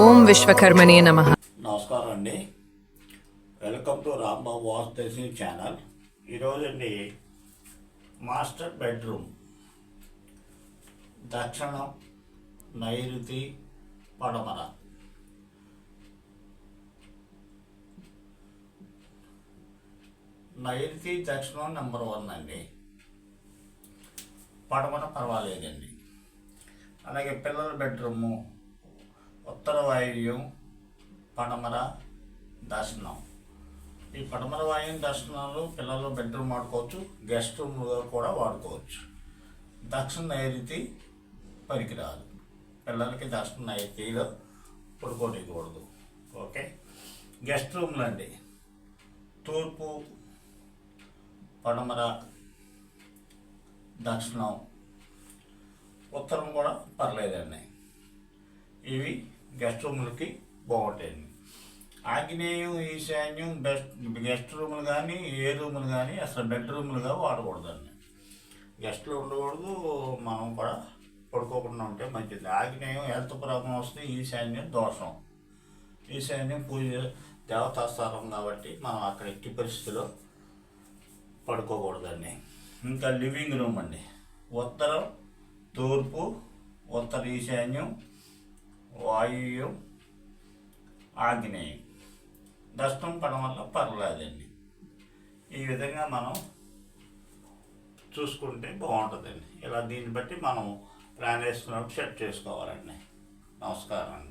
ఓం విశ్వకర్మణే నమః. నమస్కారం అండి. Welcome to Rambabu vastu channel. ఈరోజు అండి మాస్టర్ బెడ్రూమ్ దక్షిణం, నైరుతి, పడమర. నైరుతి దక్షిణం నెంబర్ 1 అండి. పడమర పర్వాలేదండి. అలాగే పిల్లల బెడ్రూము ఉత్తర వాయువ్యం, పడమర, దర్శనం. ఈ పడమర వాయువ్యం దర్శనాలు పిల్లలు బెడ్రూమ్ వాడుకోవచ్చు, గెస్ట్ రూమ్గా కూడా వాడుకోవచ్చు. దక్షిణ నైరుతి పనికిరాదు. పిల్లలకి దక్షిణ నైరుతిలో పడుకోనికూడదు. ఓకే. గెస్ట్ రూమ్లు అండి తూర్పు, పడమర, దక్షిణం, ఉత్తరం కూడా పర్లేదండి. ఇవి గెస్ట్ రూములకి బాగుంటాయండి. ఆగ్నేయం, ఈశాన్యం గెస్ట్ రూములు కానీ ఏ రూములు కానీ అసలు బెడ్రూములుగా వాడకూడదండి. గెస్ట్లు ఉండకూడదు, మనం కూడా పడుకోకుండా ఉంటే మంచిది. ఆగ్నేయం హెల్త్ ప్రాబ్లం వస్తుంది, ఈశాన్యం దోషం. ఈశాన్యం పూజ దేవతాస్థానం కాబట్టి మనం అక్కడ ఎట్టి పరిస్థితిలో పడుకోకూడదండి. ఇంకా లివింగ్ రూమ్ అండి ఉత్తరం, తూర్పు, ఉత్తర ఈశాన్యం, వాయువ్యం, ఆగ్నేయం, దక్షిణం, పడమర పర్లేదండి. ఈ విధంగా మనం చూసుకుంటే బాగుంటుందండి. ఇలా దీన్ని బట్టి మనం ప్లాన్ వేసుకున్నప్పుడు సెట్ చేసుకోవాలండి. నమస్కారం అండి.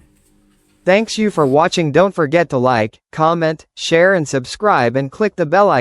Thanks you for watching. Don't forget to like, comment, share and subscribe and click the bell icon.